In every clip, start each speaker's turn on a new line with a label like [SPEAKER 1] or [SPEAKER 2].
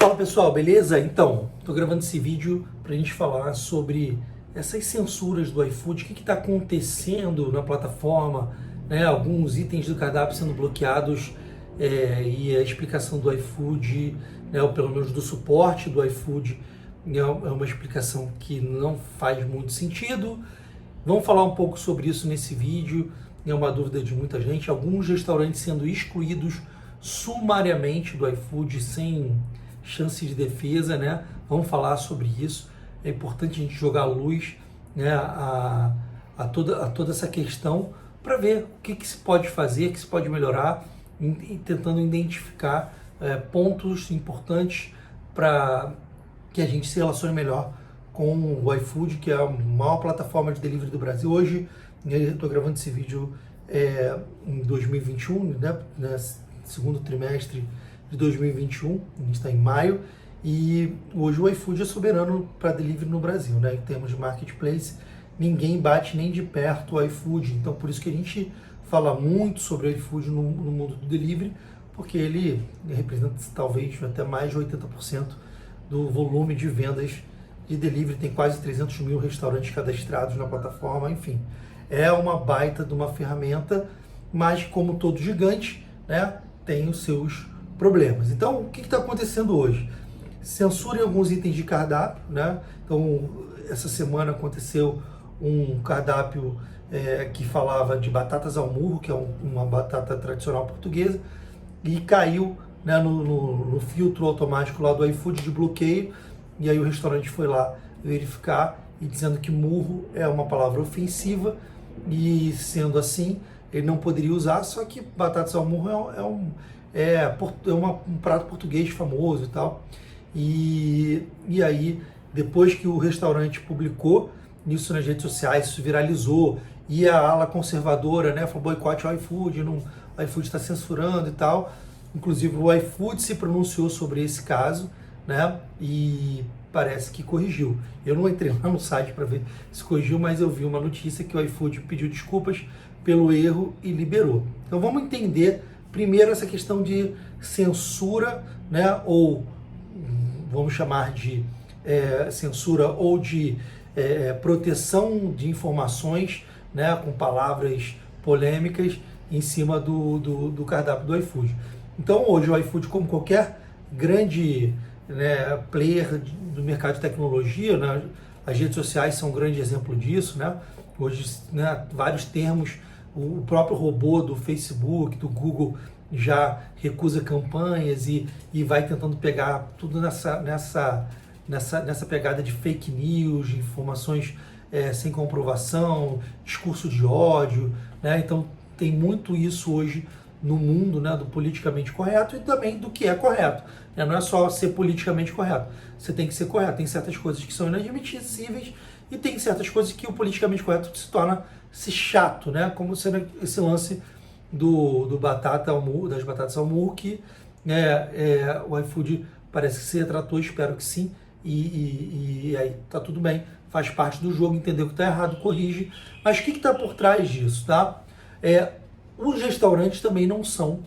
[SPEAKER 1] Fala pessoal, beleza? Então, estou gravando esse vídeo para a gente falar sobre essas censuras do iFood, o que está acontecendo na plataforma, né? Alguns itens do cardápio sendo bloqueados e a explicação do iFood, né? Ou pelo menos do suporte do iFood, é uma explicação que não faz muito sentido. Vamos falar um pouco sobre isso nesse vídeo, é uma dúvida de muita gente. Alguns restaurantes sendo excluídos sumariamente do iFood sem chance de defesa, né? Vamos falar sobre isso. É importante a gente jogar luz, né, a toda essa questão para ver o que se pode fazer, o que se pode melhorar, e tentando identificar pontos importantes para que a gente se relacione melhor com o iFood, que é a maior plataforma de delivery do Brasil hoje. Eu estou gravando esse vídeo em 2021, né, segundo trimestre de 2021, a gente está em maio, e hoje o iFood é soberano para delivery no Brasil, né? Em termos de marketplace, ninguém bate nem de perto o iFood, então por isso que a gente fala muito sobre o iFood no mundo do delivery, porque ele representa talvez até mais de 80% do volume de vendas de delivery, tem quase 300 mil restaurantes cadastrados na plataforma, enfim. É uma baita de uma ferramenta, mas como todo gigante, né, tem os seus problemas. Então, o que está acontecendo hoje? Censura em alguns itens de cardápio, né? Então, essa semana aconteceu um cardápio que falava de batatas ao murro, que é uma batata tradicional portuguesa, e caiu, né, no filtro automático lá do iFood de bloqueio, e aí o restaurante foi lá verificar e dizendo que murro é uma palavra ofensiva, e sendo assim, ele não poderia usar, só que batatas ao murro um prato português famoso e tal. E aí, depois que o restaurante publicou isso nas redes sociais, isso viralizou, e a ala conservadora, né, falou boicote ao iFood, o iFood está censurando e tal. Inclusive o iFood se pronunciou sobre esse caso, né, e parece que corrigiu. Eu não entrei lá no site para ver se corrigiu, mas eu vi uma notícia que o iFood pediu desculpas pelo erro e liberou. Então vamos entender primeiro essa questão de censura, né, ou vamos chamar de censura ou de proteção de informações, né, com palavras polêmicas em cima do cardápio do iFood. Então hoje o iFood, como qualquer grande, né, player do mercado de tecnologia, né, as redes sociais são um grande exemplo disso, né? Hoje, né, vários termos, o próprio robô do Facebook, do Google, já recusa campanhas e vai tentando pegar tudo nessa pegada de fake news, de informações sem comprovação, discurso de ódio, né? Então tem muito isso hoje no mundo, né, do politicamente correto e também do que é correto, né? Não é só ser politicamente correto, você tem que ser correto. Tem certas coisas que são inadmissíveis e tem certas coisas que o politicamente correto se torna chato, né? Como sendo esse lance do batata ao murro, das batatas ao murro, que o iFood parece que se retratou, espero que sim, e aí tá tudo bem, faz parte do jogo, entendeu que tá errado, corrige. Mas o que está por trás disso, tá? Os restaurantes também não são,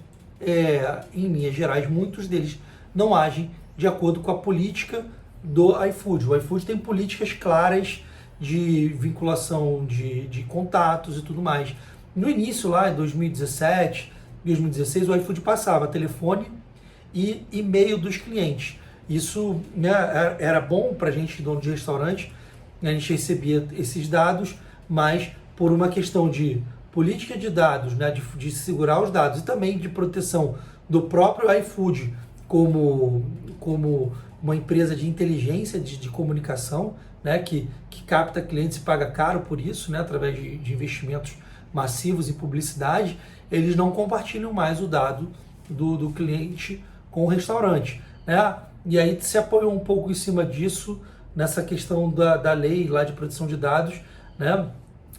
[SPEAKER 1] em linhas gerais, muitos deles não agem de acordo com a política do iFood. O iFood tem políticas claras de vinculação de contatos e tudo mais. No início, lá em 2017, 2016, o iFood passava telefone e e-mail dos clientes. Isso, né, era bom para a gente, dono de restaurante, a gente recebia esses dados, mas por uma questão de política de dados, né, de segurar os dados e também de proteção do próprio iFood como uma empresa de inteligência de comunicação, né, que capta clientes e paga caro por isso, né, através de investimentos massivos em publicidade, eles não compartilham mais o dado do cliente com o restaurante, né? E aí se apoiou um pouco em cima disso, nessa questão da lei lá de proteção de dados, né?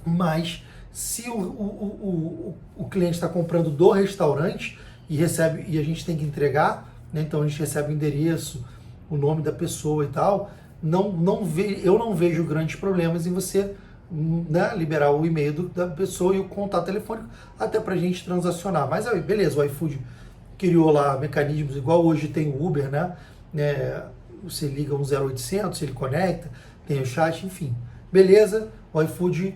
[SPEAKER 1] Mas se o cliente está comprando do restaurante e a gente tem que entregar, né? Então a gente recebe o endereço, o nome da pessoa e tal, eu não vejo grandes problemas em você, né, liberar o e-mail da pessoa e o contato telefônico até para a gente transacionar. Mas aí, beleza, o iFood criou lá mecanismos, igual hoje tem o Uber, né? Você liga um 0800, ele conecta, tem o chat, enfim. Beleza, o iFood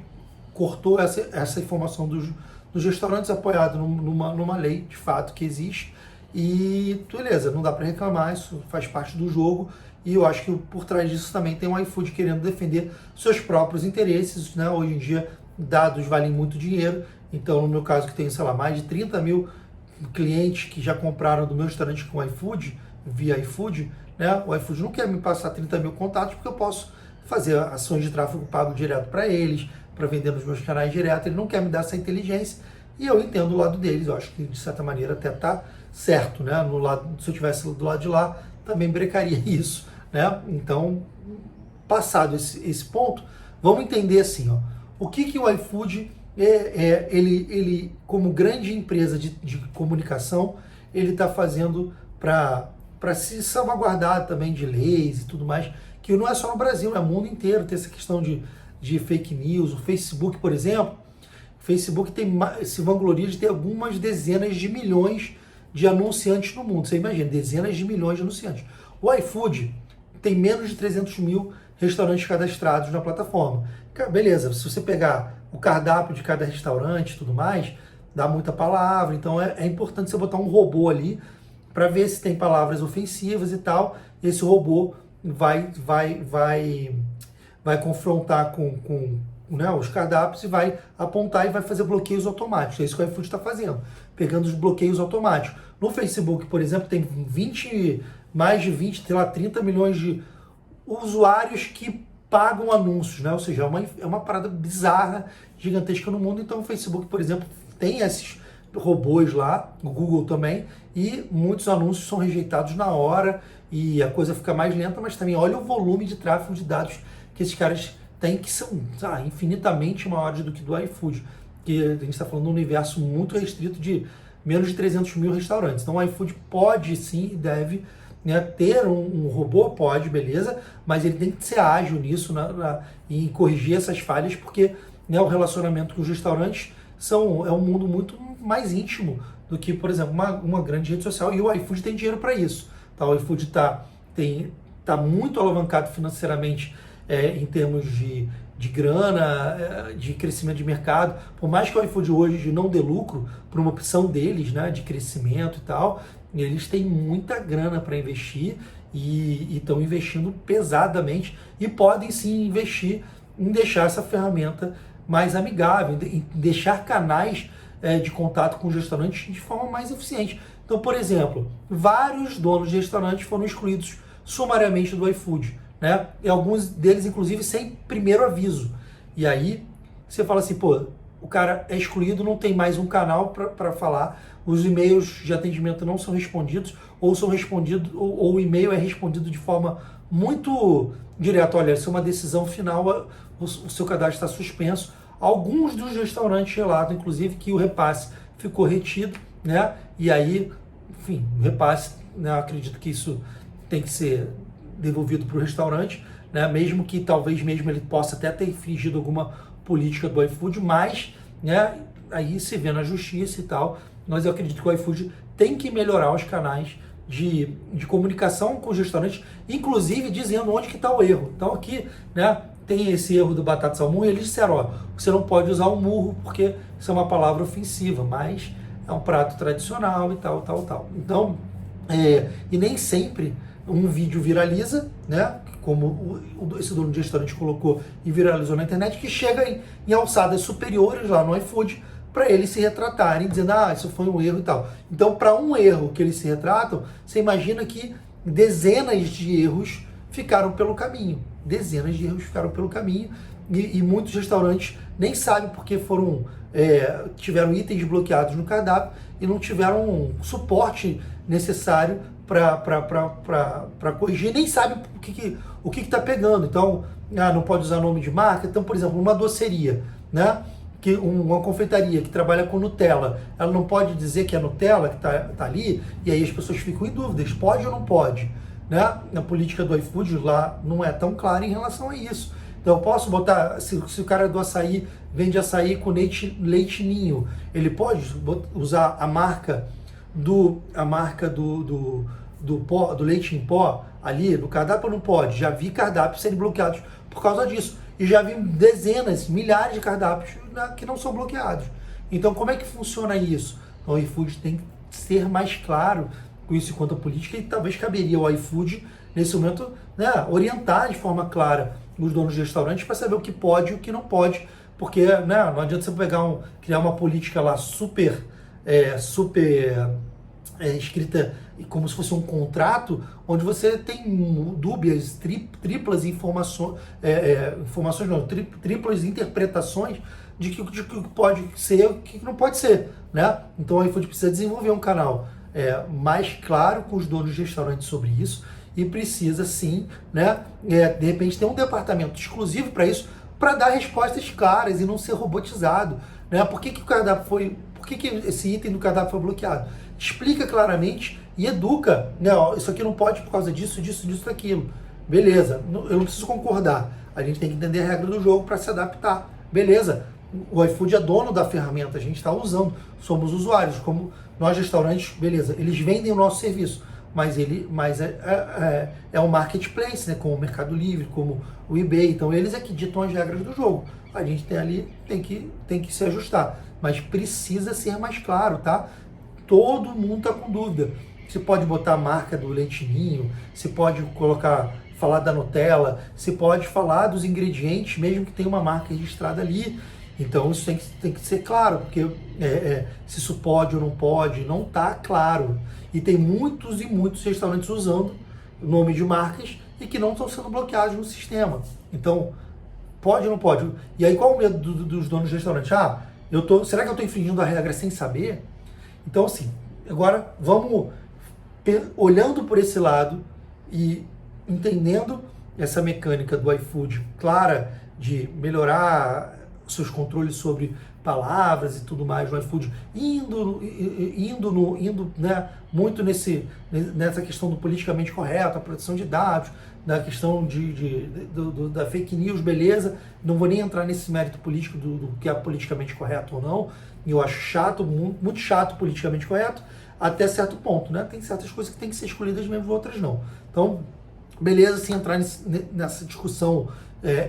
[SPEAKER 1] cortou essa informação dos restaurantes, apoiado numa lei, de fato, que existe. E beleza, não dá para reclamar, isso faz parte do jogo. E eu acho que por trás disso também tem o iFood querendo defender seus próprios interesses, né? Hoje em dia, dados valem muito dinheiro. Então, no meu caso, que tem, sei lá, mais de 30 mil clientes que já compraram do meu restaurante com iFood, via iFood, né? O iFood não quer me passar 30 mil contatos, porque eu posso fazer ações de tráfego pago direto para eles, para vender nos meus canais direto. Ele não quer me dar essa inteligência, e eu entendo o lado deles. Eu acho que, de certa maneira, até tá certo, né? Se eu tivesse do lado de lá, também brecaria isso, né? Então, passado esse ponto, vamos entender assim, ó, o que o iFood ele como grande empresa de comunicação, ele está fazendo para se salvaguardar também de leis e tudo mais, que não é só no Brasil, é no mundo inteiro. Tem essa questão de fake news. O Facebook, por exemplo, o Facebook se vangloria de ter algumas dezenas de milhões de anunciantes no mundo. Você imagina, dezenas de milhões de anunciantes. O iFood tem menos de 300 mil restaurantes cadastrados na plataforma. Beleza, se você pegar o cardápio de cada restaurante e tudo mais, dá muita palavra. Então é importante você botar um robô ali para ver se tem palavras ofensivas e tal. Esse robô vai confrontar com né, os cardápios e vai apontar e vai fazer bloqueios automáticos. É isso que o iFood está fazendo, pegando os bloqueios automáticos. No Facebook, por exemplo, tem mais de 20, sei lá, 30 milhões de usuários que pagam anúncios, né? Ou seja, é uma parada bizarra, gigantesca no mundo. Então o Facebook, por exemplo, tem esses robôs lá, o Google também, e muitos anúncios são rejeitados na hora e a coisa fica mais lenta, mas também olha o volume de tráfego de dados que esses caras têm, que são infinitamente maiores do que do iFood, que a gente está falando de um universo muito restrito de menos de 300 mil restaurantes. Então o iFood pode sim e deve, né, ter um robô, pode, beleza, mas ele tem que ser ágil nisso, em corrigir essas falhas, porque, né, o relacionamento com os restaurantes é um mundo muito mais íntimo do que, por exemplo, uma grande rede social, e o iFood tem dinheiro para isso. Tá? O iFood tá muito alavancado financeiramente, em termos de grana, de crescimento de mercado. Por mais que o iFood hoje não dê lucro, por uma opção deles, né, de crescimento e tal, eles têm muita grana para investir e estão investindo pesadamente, e podem sim investir em deixar essa ferramenta mais amigável, em deixar canais de contato com os restaurantes de forma mais eficiente. Então, por exemplo, vários donos de restaurantes foram excluídos sumariamente do iFood, né? E alguns deles, inclusive, sem primeiro aviso. E aí você fala assim, pô, o cara é excluído, não tem mais um canal para falar, os e-mails de atendimento não são respondidos, ou são respondidos, ou o e-mail é respondido de forma muito direta. Olha, se é uma decisão final, o seu cadastro está suspenso. Alguns dos restaurantes relatam, inclusive, que o repasse ficou retido, né? E aí, enfim, o repasse, né, acredito que isso tem que ser devolvido para o restaurante, né? Mesmo que talvez mesmo ele possa até ter infringido alguma política do iFood, mas, né, aí se vê na justiça e tal. Mas eu acredito que o iFood tem que melhorar os canais de comunicação com os restaurantes, inclusive dizendo onde que está o erro. Então aqui, né, tem esse erro do batata salmão, e eles disseram, ó, você não pode usar o murro porque isso é uma palavra ofensiva, mas é um prato tradicional e tal. Então, e nem sempre um vídeo viraliza, né, como esse dono de restaurante colocou e viralizou na internet, que chega em alçadas superiores lá no iFood, para eles se retratarem, dizendo, isso foi um erro e tal. Então, para um erro que eles se retratam, você imagina que dezenas de erros ficaram pelo caminho. Dezenas de erros ficaram pelo caminho, e muitos restaurantes nem sabem porque tiveram itens bloqueados no cardápio e não tiveram suporte necessário para corrigir, nem sabem o que está pegando. Então, não pode usar nome de marca. Então, por exemplo, uma doceria, né, que uma confeitaria que trabalha com Nutella, ela não pode dizer que é Nutella que tá ali, e aí as pessoas ficam em dúvidas, pode ou não pode, né? A política do iFood lá não é tão clara em relação a isso. Então eu posso botar, se o cara do açaí vende açaí com leite ninho, ele pode usar a marca a marca do leite em pó ali no cardápio, não pode. Já vi cardápios serem bloqueados por causa disso. E já vi dezenas, milhares de cardápios que não são bloqueados. Então, como é que funciona isso? Então, o iFood tem que ser mais claro com isso quanto à política, e talvez caberia ao iFood, nesse momento, né, orientar de forma clara os donos de restaurantes para saber o que pode e o que não pode, porque, né, não adianta você criar uma política lá super escrita como se fosse um contrato, onde você tem dúbias, triplas informações, triplas interpretações de que pode ser e o que não pode ser, né? Então a iFood precisa desenvolver um canal mais claro com os donos de restaurantes sobre isso, e precisa sim, né, de repente ter um departamento exclusivo para isso, para dar respostas claras e não ser robotizado, né? Por que esse item do cardápio foi bloqueado? Explica claramente e educa, né? Ó, isso aqui não pode por causa disso, daquilo. Beleza, eu não preciso concordar. A gente tem que entender a regra do jogo para se adaptar. Beleza, o iFood é dono da ferramenta, a gente está usando, somos usuários, como nós restaurantes, beleza, eles vendem o nosso serviço, mas é um marketplace, né? Como o Mercado Livre, como o eBay, então eles é que ditam as regras do jogo. A gente tem que se ajustar, mas precisa ser mais claro, tá? Todo mundo está com dúvida. Você pode botar a marca do Leite Ninho, você pode falar da Nutella, você pode falar dos ingredientes, mesmo que tenha uma marca registrada ali. Então isso tem que ser claro, porque se isso pode ou não pode, não está claro. E tem muitos e muitos restaurantes usando o nome de marcas e que não estão sendo bloqueados no sistema. Então, pode ou não pode? E aí qual o medo dos donos de restaurante? Será que eu estou infringindo a regra sem saber? Então, assim, agora vamos olhando por esse lado e entendendo essa mecânica do iFood clara de melhorar seus controles sobre palavras e tudo mais no iFood, indo né, muito nessa questão do politicamente correto, a proteção de dados, da questão da fake news, beleza. Não vou nem entrar nesse mérito político do que é politicamente correto ou não. Eu acho chato, muito chato politicamente correto, até certo ponto, né? Tem certas coisas que tem que ser escolhidas mesmo, outras não. Então, beleza, sem entrar nessa discussão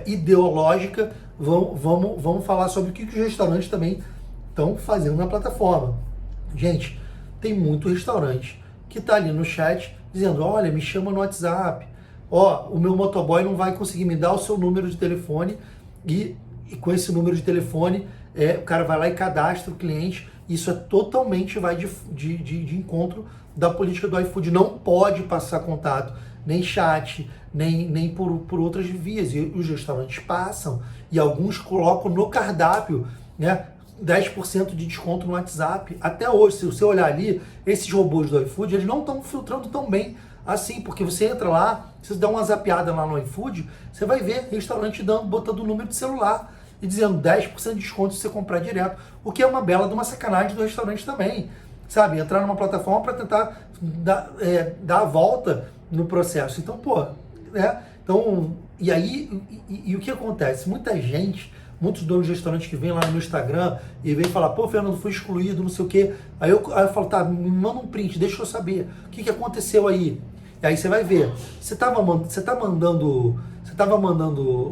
[SPEAKER 1] ideológica, vamos falar sobre o que os restaurantes também estão fazendo na plataforma. Gente, tem muito restaurante que está ali no chat dizendo, olha, me chama no WhatsApp, o meu motoboy não vai conseguir me dar o seu número de telefone, e com esse número de telefone o cara vai lá e cadastra o cliente. Isso totalmente vai de encontro da política do iFood. Não pode passar contato, nem chat, nem por outras vias. E os restaurantes passam, e alguns colocam no cardápio, né, 10% de desconto no WhatsApp. Até hoje, se você olhar ali, esses robôs do iFood, eles não estão filtrando tão bem assim, porque você entra lá, você dá uma zapeada lá no iFood, você vai ver restaurante botando o número de celular e dizendo 10% de desconto se você comprar direto, o que é uma bela de uma sacanagem do restaurante também, sabe? Entrar numa plataforma para tentar dar a volta no processo. Então, e aí, e o que acontece? Muitos donos de restaurantes que vêm lá no meu Instagram e vêm falar, Fernando, fui excluído, não sei o quê. Aí eu falo, tá, me manda um print, deixa eu saber o que aconteceu aí. E aí você vai ver, você estava mandando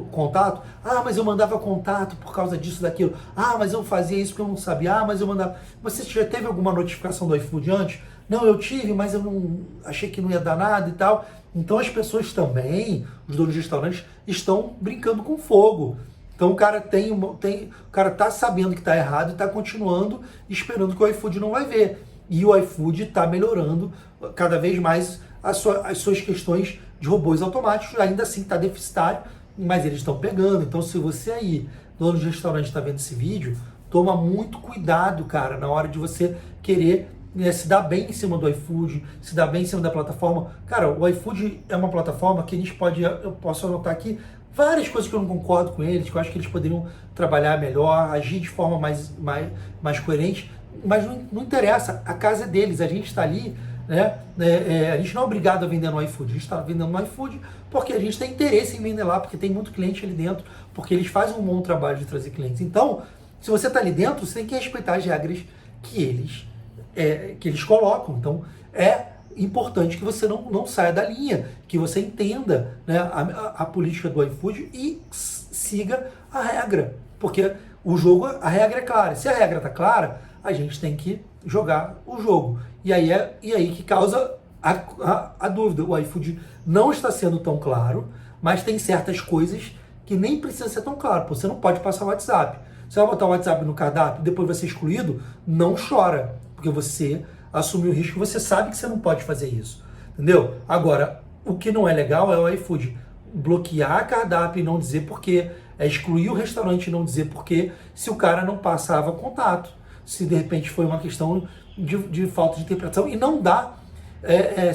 [SPEAKER 1] contato, mas eu mandava contato por causa disso, daquilo, mas eu fazia isso porque eu não sabia, mas eu mandava. Você já teve alguma notificação do iFood antes? Não, eu tive, mas eu não achei que não ia dar nada e tal. Então as pessoas também, os donos de restaurantes, estão brincando com fogo. Então o cara o cara tá sabendo que está errado e está continuando esperando que o iFood não vai ver. E o iFood está melhorando cada vez mais as suas questões de robôs automáticos. Ainda assim está deficitário, mas eles estão pegando. Então se você aí, dono de restaurante, está vendo esse vídeo, toma muito cuidado, cara, na hora de você querer se dar bem em cima do iFood, se dar bem em cima da plataforma. Cara, o iFood é uma plataforma que eu posso anotar aqui várias coisas que eu não concordo com eles, que eu acho que eles poderiam trabalhar melhor, agir de forma mais coerente, mas não interessa, a casa é deles, a gente está ali, né? A gente não é obrigado a vender no iFood, a gente está vendendo no iFood porque a gente tem interesse em vender lá, porque tem muito cliente ali dentro, porque eles fazem um bom trabalho de trazer clientes. Então, se você está ali dentro, você tem que respeitar as regras que eles que eles colocam. Então, é importante que você não saia da linha, que você entenda, né, a política do iFood e siga a regra, porque o jogo, a regra é clara. Se a regra está clara, a gente tem que jogar o jogo. E aí que causa a dúvida. O iFood não está sendo tão claro, mas tem certas coisas que nem precisa ser tão claro. Você não pode passar o WhatsApp. Você vai botar o WhatsApp no cardápio, depois vai ser excluído, não chora, porque você assumiu o risco, você sabe que você não pode fazer isso, entendeu? Agora, o que não é legal é o iFood bloquear cardápio e não dizer porquê, excluir o restaurante e não dizer porquê, se o cara não passava contato, se de repente foi uma questão de falta de interpretação, e não dá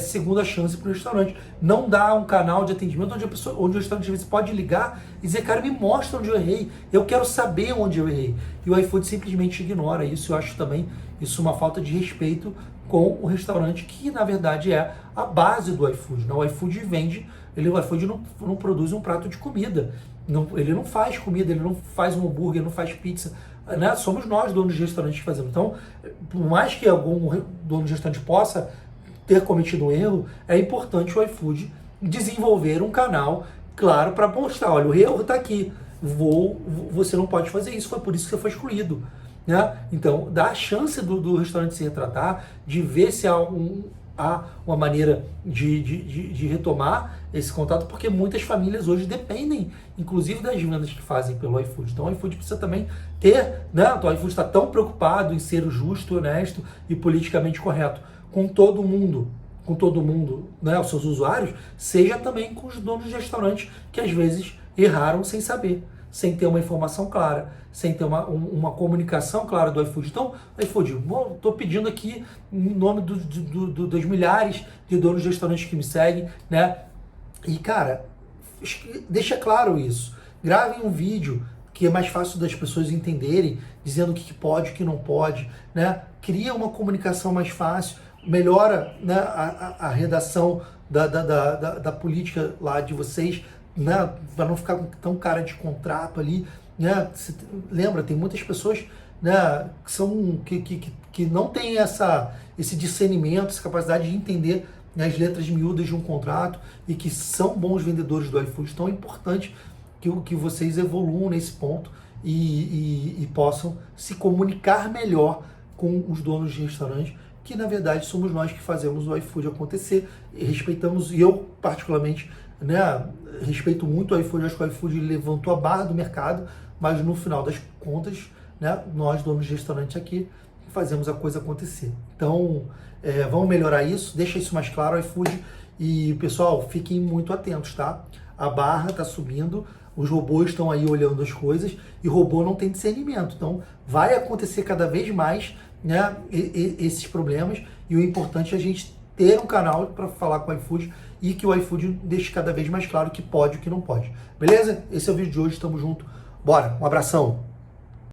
[SPEAKER 1] segunda chance para o restaurante, não dá um canal de atendimento onde o restaurante às vezes pode ligar e dizer, cara, me mostra onde eu errei, eu quero saber onde eu errei, e o iFood simplesmente ignora isso. Eu acho também isso uma falta de respeito com o restaurante, que na verdade é a base do iFood, né? O iFood vende, o iFood não produz um prato de comida, ele não faz comida, ele não faz um hambúrguer, não faz pizza, né? Somos nós, donos de restaurantes, que fazemos. Então, por mais que algum dono de restaurante possa ter cometido um erro, é importante o iFood desenvolver um canal claro para mostrar, olha, o erro está aqui, você não pode fazer isso, foi por isso que você foi excluído, né? Então, dá a chance do restaurante se retratar, de ver se há uma maneira de retomar esse contato, porque muitas famílias hoje dependem, inclusive, das vendas que fazem pelo iFood. Então, o iFood precisa também ter, né? Então, o iFood está tão preocupado em ser justo, honesto e politicamente correto com todo mundo, né, os seus usuários, seja também com os donos de restaurantes que às vezes erraram sem saber, sem ter uma informação clara, sem ter uma comunicação clara do iFood. Então, iFood, estou pedindo aqui em nome dos milhares de donos de restaurantes que me seguem, né? E, cara, deixa claro isso. Gravem um vídeo que é mais fácil das pessoas entenderem, dizendo o que pode, o que não pode, né? Cria uma comunicação mais fácil, melhora, né, a redação da política lá de vocês, né, para não ficar tão cara de contrato ali, né? Lembra, tem muitas pessoas, né, que não têm esse discernimento, essa capacidade de entender, né, as letras miúdas de um contrato e que são bons vendedores do iFood. Então é importante que vocês evoluam nesse ponto e possam se comunicar melhor com os donos de restaurantes, que na verdade somos nós que fazemos o iFood acontecer, e respeitamos, e eu particularmente, né, respeito muito o iFood. Acho que o iFood levantou a barra do mercado, mas no final das contas, né, nós donos de restaurante aqui fazemos a coisa acontecer. Então, vamos melhorar isso, deixa isso mais claro, iFood, e pessoal, fiquem muito atentos, tá? A barra está subindo, os robôs estão aí olhando as coisas, e robô não tem discernimento, então vai acontecer cada vez mais, né, esses problemas, e o importante é a gente ter um canal para falar com o iFood e que o iFood deixe cada vez mais claro o que pode e o que não pode. Beleza? Esse é o vídeo de hoje, tamo junto. Bora, um abração!